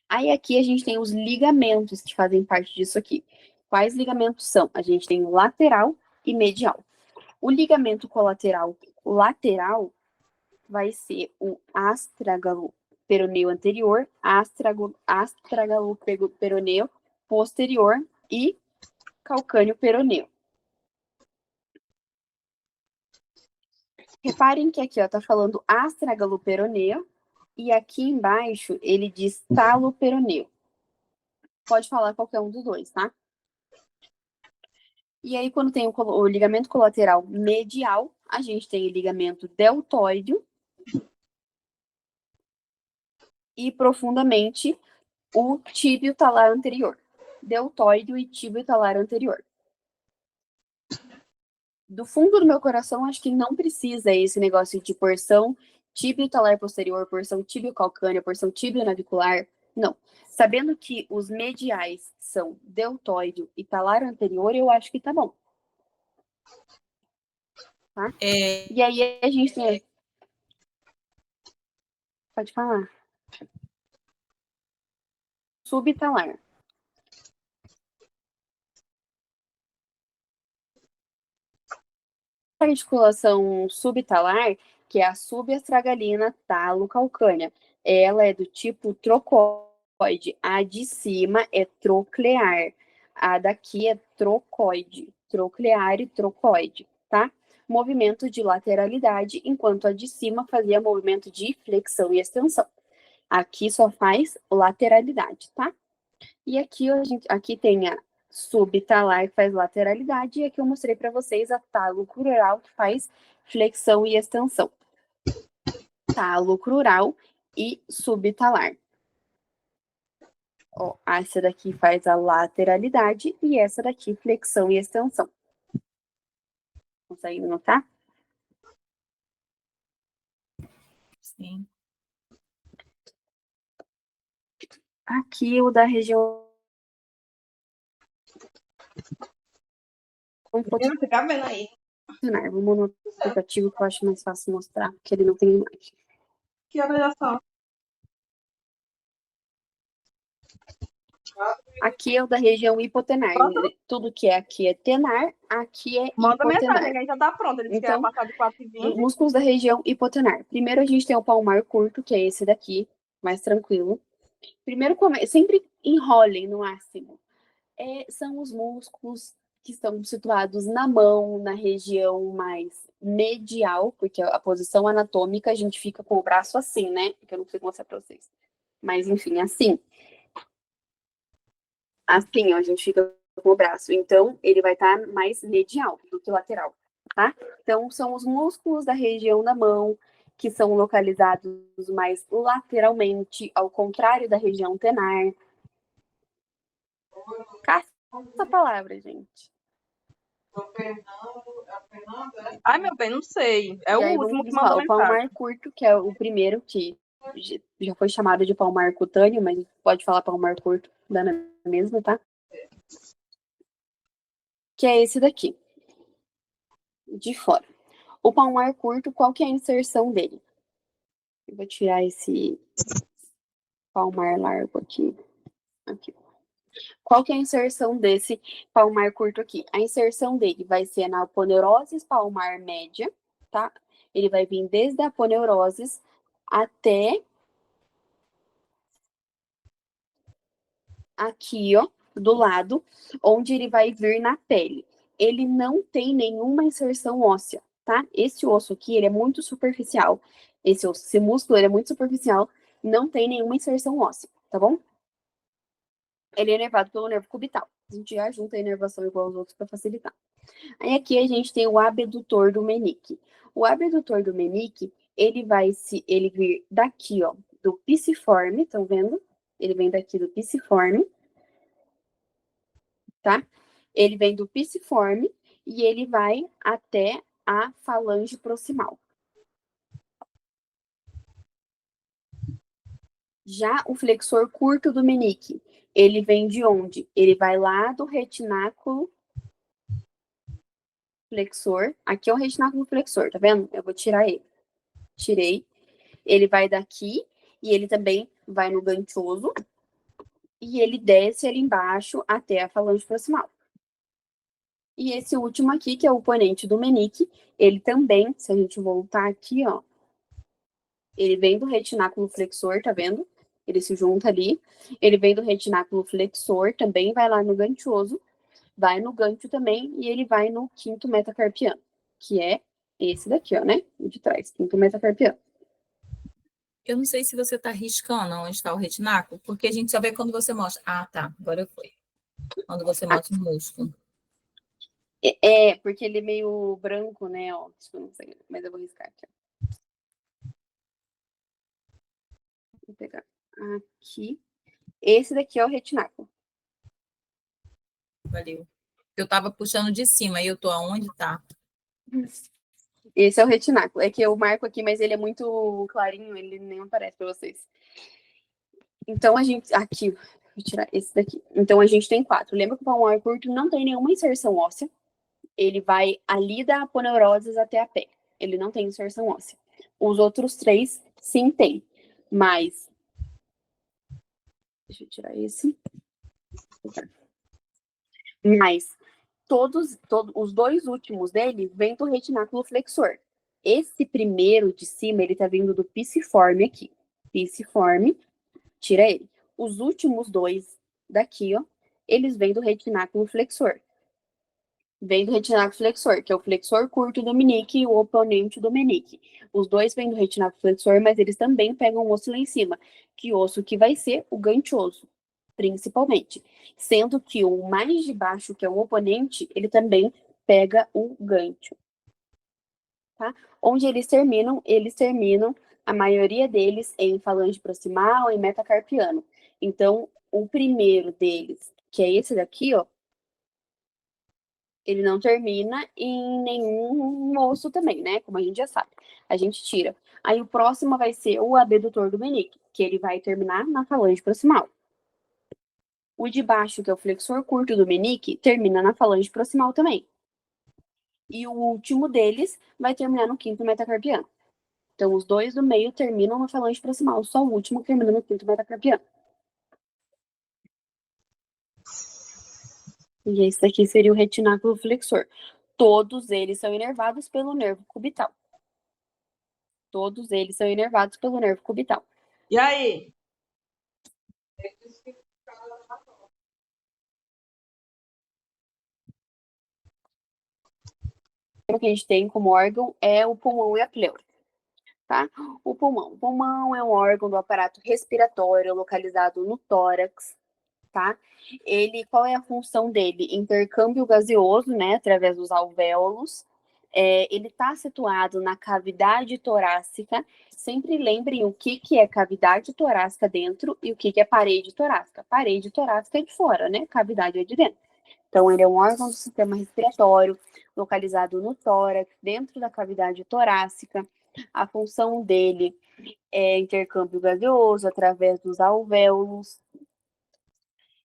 [SPEAKER 1] Aí aqui a gente tem os ligamentos que fazem parte disso aqui. Quais ligamentos são? A gente tem o lateral e medial. O ligamento colateral lateral vai ser o astragalo-peroneu anterior, astragalo-peroneu posterior e calcâneo-peroneu. Reparem que aqui, ó, tá falando astragalo-peroneu e aqui embaixo ele diz talo-peroneu. Pode falar qualquer um dos dois, tá? E aí, quando tem o ligamento colateral medial, a gente tem o ligamento deltoide e profundamente o tíbio talar anterior. Deltoide e tíbio talar anterior. Do fundo do meu coração, acho que não precisa esse negócio de porção tíbio talar posterior, porção tíbio calcânea, porção tíbio navicular. Não. Sabendo que os mediais são deltoide e talar anterior, eu acho que tá bom. Tá? E aí a gente tem... Pode falar. Subtalar. A articulação subtalar, que é a subastragalina talocalcânea, ela é do tipo trocoide. A de cima é troclear. A daqui é trocoide. Troclear e trocoide, tá? Movimento de lateralidade, enquanto a de cima fazia movimento de flexão e extensão. Aqui só faz lateralidade, tá? E aqui, aqui tem a subtalar, que faz lateralidade, e aqui eu mostrei para vocês a talo crural, que faz flexão e extensão. Talo crural e subtalar. Ó, essa daqui faz a lateralidade e essa daqui flexão e extensão. Consegue notar?
[SPEAKER 3] Sim.
[SPEAKER 1] Aqui o da região...
[SPEAKER 2] Não fica vendo aí.
[SPEAKER 1] Vamos no aplicativo que eu acho mais fácil mostrar, porque ele não tem imagem.
[SPEAKER 2] Que olha só.
[SPEAKER 1] Aqui é o da região hipotenar. Tudo que é aqui é tenar, aqui é
[SPEAKER 2] Manda
[SPEAKER 1] hipotenar.
[SPEAKER 2] mensagem, que a gente já tá pronto. Ele disse que ia
[SPEAKER 1] Então,
[SPEAKER 2] passar de 4h20.
[SPEAKER 1] músculos da região hipotenar. Primeiro a gente tem o palmar curto, que é esse daqui, mais tranquilo. Primeiro, sempre enrolem no máximo. São os músculos que estão situados na mão, na região mais medial, porque a posição anatômica a gente fica com o braço assim, né? Que eu não consigo mostrar pra vocês. Mas, enfim, assim. Assim, ó, a gente fica com o braço. Então, ele vai estar mais medial do que lateral, tá? Então, são os músculos da região da mão que são localizados mais lateralmente, ao contrário da região tenar. Caça essa palavra, gente.
[SPEAKER 2] Ai, meu bem, não sei. É o
[SPEAKER 1] E aí,
[SPEAKER 2] último que
[SPEAKER 1] vamos
[SPEAKER 2] mandou
[SPEAKER 1] falar, o
[SPEAKER 2] mensagem.
[SPEAKER 1] palmar curto, que é o primeiro que já foi chamado de palmar cutâneo, mas pode falar palmar curto, dá na mesma, tá? Que é esse daqui, de fora. O palmar curto, qual que é a inserção dele? Eu vou tirar esse palmar largo aqui. Qual que é a inserção desse palmar curto aqui? A inserção dele vai ser na aponeurose palmar média, tá? Ele vai vir desde a aponeurose até aqui, ó, do lado, onde ele vai vir na pele. Ele não tem nenhuma inserção óssea, tá? Esse osso aqui, ele é muito superficial. Esse músculo, ele é muito superficial, não tem nenhuma inserção óssea, tá bom? Ele é inervado pelo nervo cubital. A gente já junta a inervação igual aos outros para facilitar. Aí aqui a gente tem o abdutor do Menique. O abdutor do Menique, ele vir daqui, ó, do pisiforme, estão vendo? Ele vem daqui do pisiforme, tá? Ele vem do pisiforme e ele vai até a falange proximal. Já o flexor curto do Menique, ele vem de onde? Ele vai lá do retináculo flexor. Aqui é o retináculo flexor, tá vendo? Eu vou tirar ele. Tirei. Ele vai daqui e ele também vai no ganchoso e ele desce ali embaixo até a falange proximal. E esse último aqui, que é o oponente do Menique, ele também, se a gente voltar aqui, ó, ele vem do retináculo flexor, tá vendo? Ele se junta ali. Ele vem do retináculo flexor, também vai lá no ganchoso, vai no gancho também, e ele vai no quinto metacarpiano, que é esse daqui, ó, né? O de trás, quinto metacarpiano.
[SPEAKER 3] Eu não sei se você está riscando onde está o retináculo, porque a gente só vê quando você mostra. Ah, tá, agora foi. Quando você mostra o músculo.
[SPEAKER 1] Porque ele é meio branco, né? Ó, não sei, mas eu vou riscar aqui. Vou pegar aqui. Esse daqui é o retináculo.
[SPEAKER 3] Valeu. Eu estava puxando de cima e eu tô aonde tá?
[SPEAKER 1] Esse é o retináculo. É que eu marco aqui, mas ele é muito clarinho, ele nem aparece para vocês. Então, a gente... Aqui, vou tirar esse daqui. Então, a gente tem 4. Lembra que o pulmão curto não tem nenhuma inserção óssea. Ele vai ali da aponeuroses até a pele. Ele não tem inserção óssea. Os outros 3, sim, tem. Mas... Deixa eu tirar esse. Mas todos os 2 últimos dele vêm do retináculo flexor. Esse primeiro de cima, ele tá vindo do pisiforme aqui. Pisiforme, tira ele. Os últimos 2 daqui, ó, eles vêm do retináculo flexor. Vem do retináculo flexor, que é o flexor curto do menisco e o oponente do menisco. Os 2 vêm do retináculo flexor, mas eles também pegam o osso lá em cima. Que osso que vai ser? O gantioso, principalmente. Sendo que o mais de baixo, que é o oponente, ele também pega o gâncio. Tá? Onde eles terminam, a maioria deles em falange proximal e metacarpiano. Então, o primeiro deles, que é esse daqui, ó, ele não termina em nenhum osso também, né? Como a gente já sabe. A gente tira. Aí o próximo vai ser o abdutor do menisco, que ele vai terminar na falange proximal. O de baixo, que é o flexor curto do menisco, termina na falange proximal também. E o último deles vai terminar no quinto metacarpiano. Então, os 2 do meio terminam na falange proximal, só o último termina no quinto metacarpiano. E esse daqui seria o retináculo flexor. Todos eles são inervados pelo nervo cubital. Todos eles são inervados pelo nervo cubital.
[SPEAKER 2] E aí?
[SPEAKER 1] O que a gente tem como órgão é o pulmão e a pleura, tá? O pulmão é um órgão do aparato respiratório localizado no tórax, tá? Qual é a função dele? Intercâmbio gaseoso, né, através dos alvéolos. Ele está situado na cavidade torácica. Sempre lembrem o que é cavidade torácica dentro e o que é parede torácica. Parede torácica é de fora, né? Cavidade é de dentro. Então, ele é um órgão do sistema respiratório, localizado no tórax, dentro da cavidade torácica. A função dele é intercâmbio gaseoso através dos alvéolos.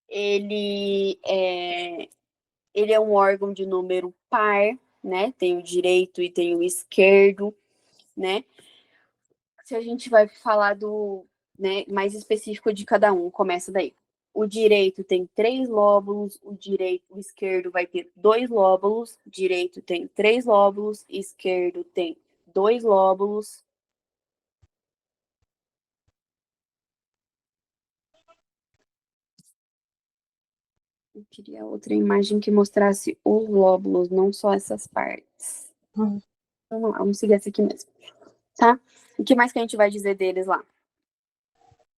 [SPEAKER 1] Ele é um órgão de número par, né? Tem o direito e tem o esquerdo, né? Se a gente vai falar do, né, mais específico de cada um, começa daí. O direito tem 3 lóbulos, o esquerdo vai ter 2 lóbulos, direito tem 3 lóbulos, esquerdo tem 2 lóbulos. Eu queria outra imagem que mostrasse os lóbulos, não só essas partes. Vamos lá, vamos seguir essa aqui mesmo, tá? O que mais que a gente vai dizer deles lá?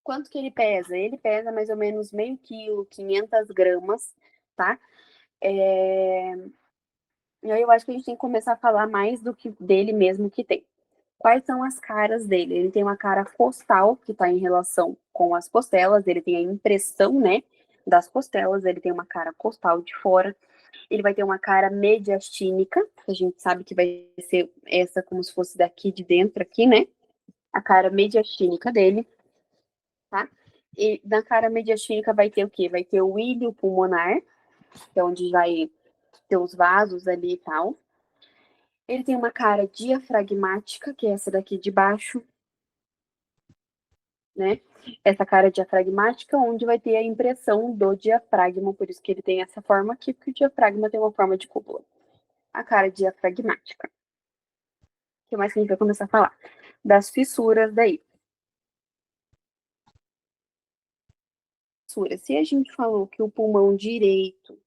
[SPEAKER 1] Quanto que ele pesa? Ele pesa mais ou menos meio quilo, 500 gramas, tá? E aí eu acho que a gente tem que começar a falar mais do que dele mesmo que tem. Quais são as caras dele? Ele tem uma cara costal, que está em relação com as costelas, ele tem a impressão, né, das costelas, ele tem uma cara costal de fora, ele vai ter uma cara mediastínica, que a gente sabe que vai ser essa como se fosse daqui de dentro aqui, né, a cara mediastínica dele, tá? E na cara mediastínica vai ter o quê? Vai ter o ilho pulmonar, que é onde vai ter os vasos ali e tal. Ele tem uma cara diafragmática, que é essa daqui de baixo, né? Essa cara diafragmática, onde vai ter a impressão do diafragma, por isso que ele tem essa forma aqui, porque o diafragma tem uma forma de cúpula. A cara diafragmática. O que mais que a gente vai começar a falar? Das fissuras daí. Se a gente falou que o pulmão direito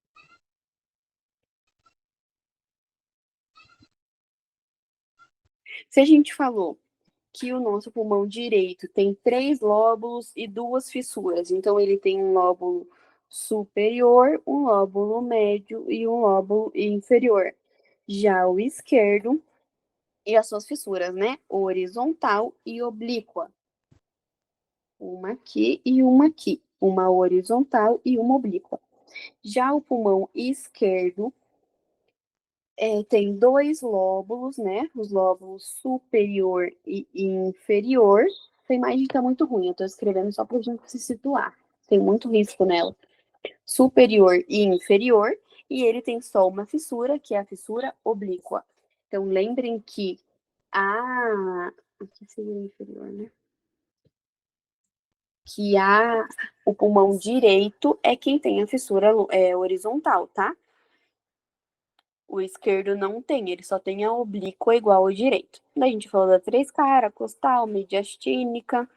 [SPEAKER 1] Se a gente falou que o nosso pulmão direito tem 3 lóbulos e 2 fissuras, então ele tem um lóbulo superior, um lóbulo médio e um lóbulo inferior. Já o esquerdo e as suas fissuras, né? Horizontal e oblíqua. Uma aqui e uma aqui. Uma horizontal e uma oblíqua. Já o pulmão esquerdo tem 2 lóbulos, né? Os lóbulos superior e inferior, Essa imagem tá muito ruim, eu tô escrevendo só pra gente se situar. Tem muito risco nela. Superior e inferior, e ele tem só uma fissura, que é a fissura oblíqua. Então, lembrem que aqui seria inferior, né? Que o pulmão direito é quem tem a fissura horizontal, tá? O esquerdo não tem, ele só tem a oblíqua igual ao direito. Daí a gente falou da três cara, costal, mediastínica.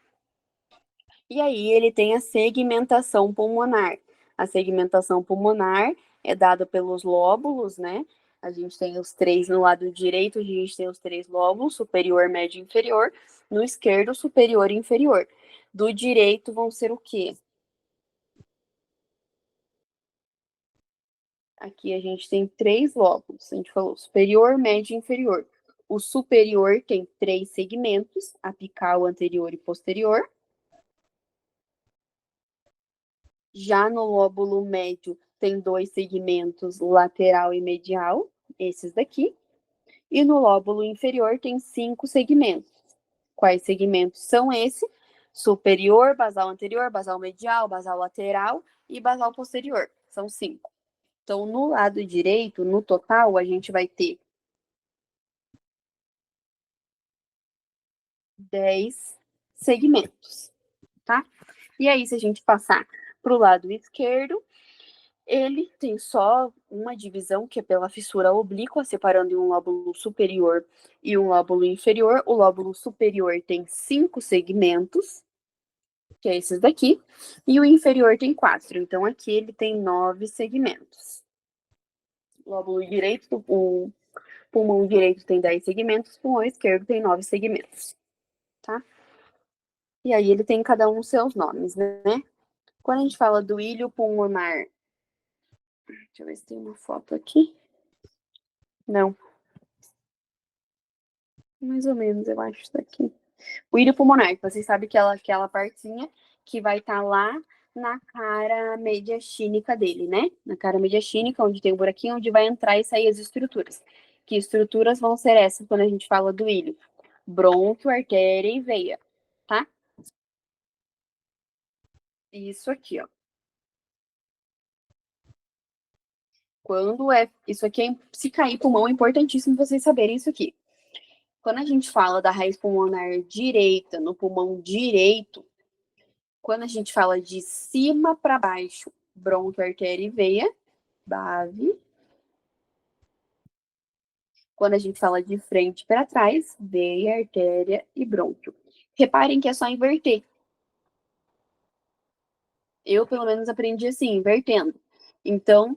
[SPEAKER 1] E aí ele tem a segmentação pulmonar. A segmentação pulmonar é dada pelos lóbulos, né? A gente tem os três no lado direito, a gente tem os três lóbulos, superior, médio e inferior. No esquerdo, superior e inferior. Do direito vão ser o quê? Aqui a gente tem três lóbulos. A gente falou superior, médio e inferior. O superior tem três segmentos, apical, anterior e posterior. Já no lóbulo médio tem dois segmentos, lateral e medial, esses daqui. E no lóbulo inferior tem 5 segmentos. Quais segmentos são esses? Superior, basal anterior, basal medial, basal lateral e basal posterior. São 5. Então, no lado direito, no total, a gente vai ter 10 segmentos, tá? E aí, se a gente passar para o lado esquerdo, ele tem só uma divisão, que é pela fissura oblíqua, separando em um lóbulo superior e um lóbulo inferior. O lóbulo superior tem 5 segmentos, que é esses daqui, e o inferior tem 4. Então, aqui ele tem 9 segmentos. O lóbulo direito, o pulmão direito tem 10 segmentos, o pulmão esquerdo tem 9 segmentos, tá? E aí ele tem cada um seus nomes, né? Quando a gente fala do ilho pulmonar, deixa eu ver se tem uma foto aqui. Não. Mais ou menos, eu acho, isso daqui. O ilho pulmonar, que vocês sabem que aquela partinha que vai estar lá na cara mediastínica dele, né? Na cara mediastínica, onde tem o buraquinho, onde vai entrar e sair as estruturas. Que estruturas vão ser essas quando a gente fala do ilho? Brônquio, artéria e veia, tá? Isso aqui, ó. Quando é. Isso aqui é. Se cair pulmão, é importantíssimo vocês saberem isso aqui. Quando a gente fala da raiz pulmonar direita, no pulmão direito, quando a gente fala de cima para baixo, brônquio, artéria e veia, base. Quando a gente fala de frente para trás, veia, artéria e brônquio. Reparem que é só inverter. Eu, pelo menos, aprendi assim, invertendo. Então,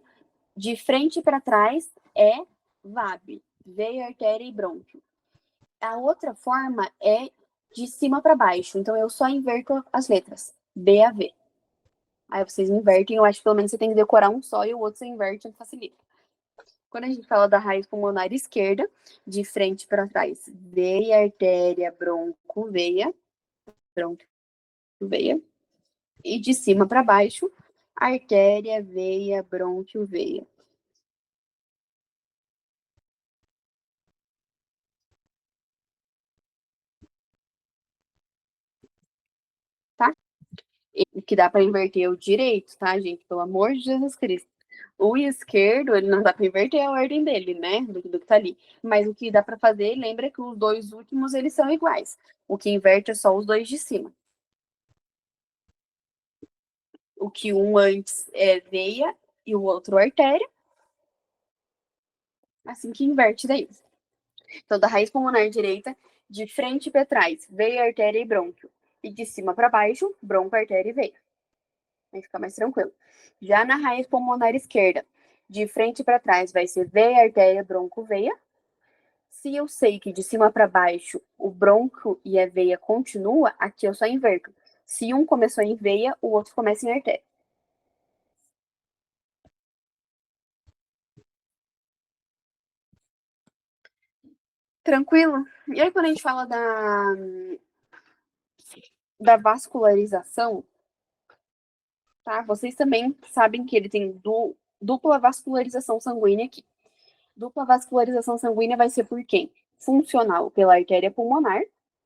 [SPEAKER 1] de frente para trás é VAB, veia, artéria e brônquio. A outra forma é de cima para baixo. Então, eu só inverto as letras. B a V. Aí vocês invertem. Eu acho que pelo menos você tem que decorar um só e o outro você inverte, facilita. Quando a gente fala da raiz pulmonar esquerda, de frente para trás, veia, artéria, bronco, veia. Bronco, veia. E de cima para baixo, artéria, veia, brônquio, veia. Tá? O que dá para inverter é o direito, tá, gente? Pelo amor de Jesus Cristo. O esquerdo, ele não dá para inverter a ordem dele, né? Do que tá ali. Mas o que dá para fazer, lembra que os dois últimos, eles são iguais. O que inverte é só os dois de cima. O que um antes é veia e o outro artéria. Assim que inverte daí. Então, da raiz pulmonar direita, de frente para trás, veia, artéria e brônquio. E de cima para baixo, bronco, artéria e veia. Vai ficar mais tranquilo. Já na raiz pulmonar esquerda, de frente para trás, vai ser veia, artéria, bronco, veia. Se eu sei que de cima para baixo o bronco e a veia continua, aqui eu só inverto. Se um começou em veia, o outro começa em artéria. Tranquilo? E aí, quando a gente fala da vascularização, tá? Vocês também sabem que ele tem dupla vascularização sanguínea aqui. Dupla vascularização sanguínea vai ser por quem? Funcional pela artéria pulmonar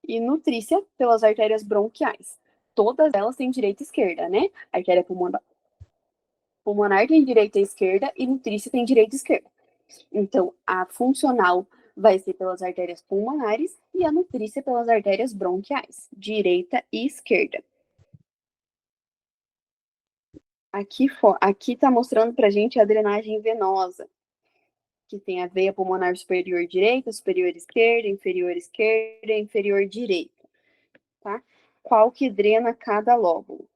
[SPEAKER 1] e nutrícia pelas artérias bronquiais. Todas elas têm direita e esquerda, né? A artéria pulmonar tem direita e esquerda e nutrícia tem direita e esquerda. Então, a funcional vai ser pelas artérias pulmonares e a nutrícia pelas artérias bronquiais, direita e esquerda. Aqui tá mostrando pra gente a drenagem venosa, que tem a veia pulmonar superior direita, superior esquerda, inferior direita, tá? Qual que drena cada lóbulo?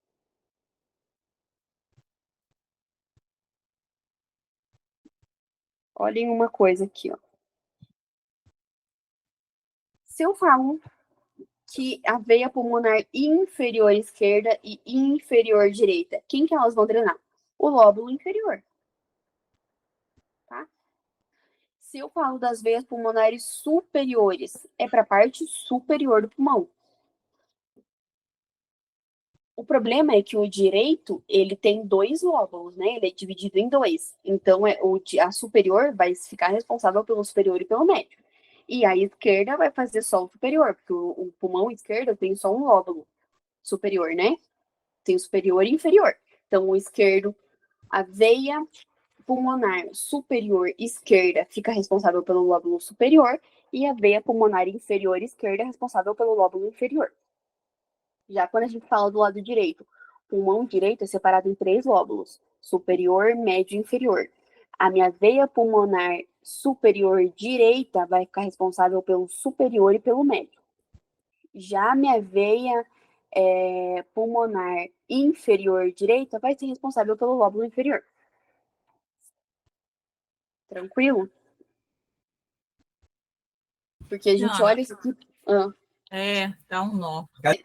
[SPEAKER 1] Olhem uma coisa aqui, ó. Se eu falo que a veia pulmonar inferior esquerda e inferior direita, quem que elas vão drenar? O lóbulo inferior, tá? Se eu falo das veias pulmonares superiores, é para a parte superior do pulmão. O problema é que o direito, ele tem dois lóbulos, né? Ele é dividido em dois. Então, a superior vai ficar responsável pelo superior e pelo médio. E a esquerda vai fazer só o superior, porque o pulmão esquerdo tem só um lóbulo superior, né? Tem o superior e inferior. Então, o esquerdo, a veia pulmonar superior esquerda fica responsável pelo lóbulo superior e a veia pulmonar inferior esquerda é responsável pelo lóbulo inferior. Já quando a gente fala do lado direito, o pulmão direito é separado em 3 lóbulos, superior, médio e inferior. A minha veia pulmonar superior direita vai ficar responsável pelo superior e pelo médio. Já a minha veia pulmonar inferior direita vai ser responsável pelo lóbulo inferior. Tranquilo? Porque a gente
[SPEAKER 3] Não,
[SPEAKER 1] olha isso aqui.
[SPEAKER 3] dá um nó.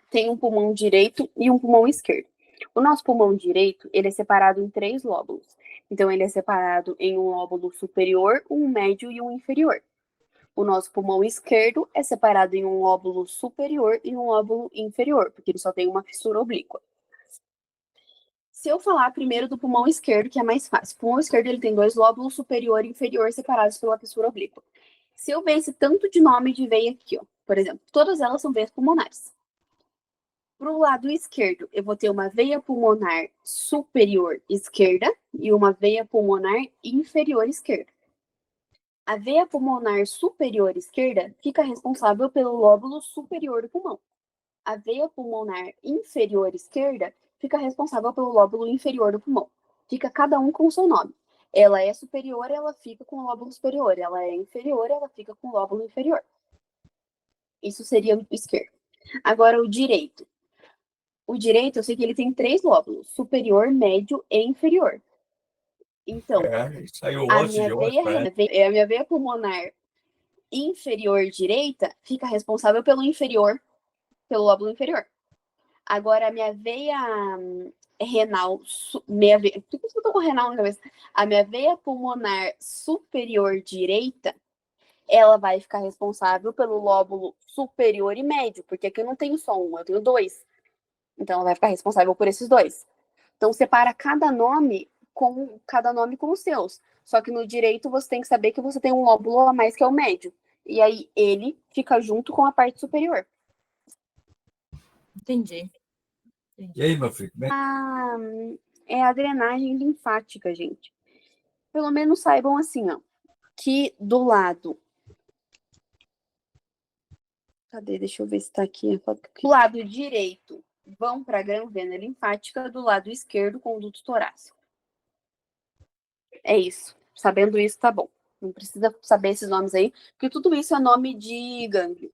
[SPEAKER 1] Tem um pulmão direito e um pulmão esquerdo. O nosso pulmão direito, ele é separado em 3 lóbulos. Então, ele é separado em um lóbulo superior, um médio e um inferior. O nosso pulmão esquerdo é separado em um lóbulo superior e um lóbulo inferior, porque ele só tem uma fissura oblíqua. Se eu falar primeiro do pulmão esquerdo, que é mais fácil. O pulmão esquerdo ele tem 2 lóbulos, superior e inferior, separados pela fissura oblíqua. Se eu ver esse tanto de nome de veia aqui, ó, por exemplo, todas elas são veias pulmonares. Para o lado esquerdo, eu vou ter uma veia pulmonar superior esquerda e uma veia pulmonar inferior esquerda. A veia pulmonar superior esquerda fica responsável pelo lóbulo superior do pulmão. A veia pulmonar inferior esquerda fica responsável pelo lóbulo inferior do pulmão. Fica cada um com o seu nome. Ela é superior, ela fica com o lóbulo superior. Ela é inferior, ela fica com o lóbulo inferior. Isso seria o esquerdo. Agora, o direito. O direito, eu sei que ele tem 3 lóbulos: superior, médio e inferior. Então, a minha veia pulmonar inferior direita fica responsável pelo inferior, pelo lóbulo inferior. Agora, a minha veia renal, por que eu tô com renal na cabeça? A minha veia pulmonar superior direita, ela vai ficar responsável pelo lóbulo superior e médio, porque aqui eu não tenho só um, eu tenho 2. Então, ela vai ficar responsável por esses 2. Então, separa cada nome com os seus. Só que no direito você tem que saber que você tem um lóbulo a mais que é o médio. E aí ele fica junto com a parte superior.
[SPEAKER 3] Entendi.
[SPEAKER 4] E aí, meu filho?
[SPEAKER 1] É a drenagem linfática, gente. Pelo menos saibam assim, ó, que do lado. Cadê? Deixa eu ver se tá aqui. Do lado direito vão para a grã-vena linfática, do lado esquerdo, conduto torácico. É isso. Sabendo isso, tá bom. Não precisa saber esses nomes aí, porque tudo isso é nome de gânglio.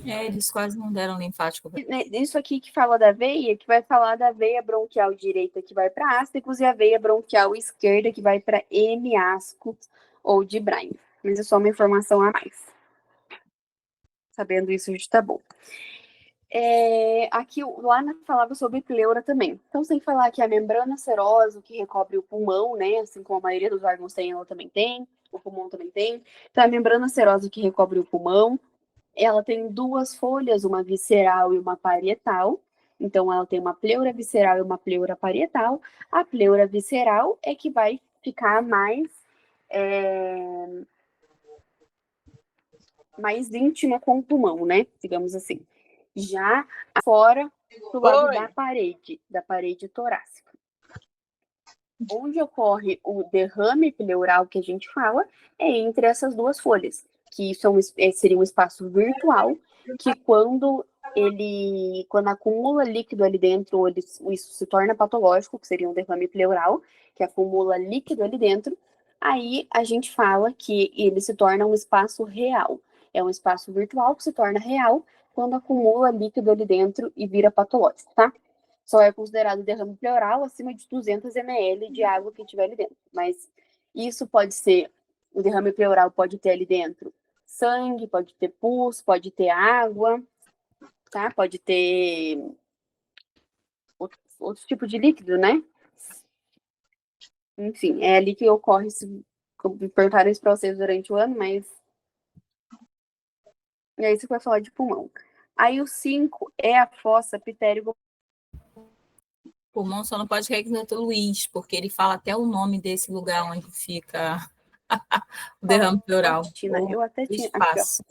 [SPEAKER 3] Eles quase não deram linfático.
[SPEAKER 1] Isso aqui que fala da veia, que vai falar da veia bronquial direita, que vai para ásticos, e a veia bronquial esquerda, que vai para hemiascos ou de Bryan. Mas é só uma informação a mais. Sabendo isso, já tá bom. Aqui, lá falava sobre pleura também. Então, sem falar que a membrana serosa, que recobre o pulmão, né? Assim como a maioria dos órgãos tem, ela também tem. O pulmão também tem. Então, a membrana serosa que recobre o pulmão, ela tem 2 folhas, uma visceral e uma parietal. Então, ela tem uma pleura visceral e uma pleura parietal. A pleura visceral é que vai ficar mais mais íntima com o pulmão, né? Digamos assim. Já fora do lado da parede torácica. Onde ocorre o derrame pleural que a gente fala é entre essas duas folhas, que seria um espaço virtual, que quando acumula líquido ali dentro, isso se torna patológico, que seria um derrame pleural, que acumula líquido ali dentro, aí a gente fala que ele se torna um espaço real. É um espaço virtual que se torna real quando acumula líquido ali dentro e vira patológico, tá? Só é considerado derrame pleural acima de 200 ml de água que tiver ali dentro. Mas isso pode ser, o derrame pleural pode ter ali dentro sangue, pode ter pus, pode ter água, tá? Pode ter outro tipo de líquido, né? Enfim, é ali que ocorre, perguntaram isso para vocês durante o ano, mas... E aí você vai falar de pulmão. Aí o 5 é a fossa pitérico.
[SPEAKER 3] Pulmão só não pode cair no Dr. Luiz, porque ele fala até o nome desse lugar onde fica o derrame pleural.
[SPEAKER 1] Eu até tinha aqui, ó.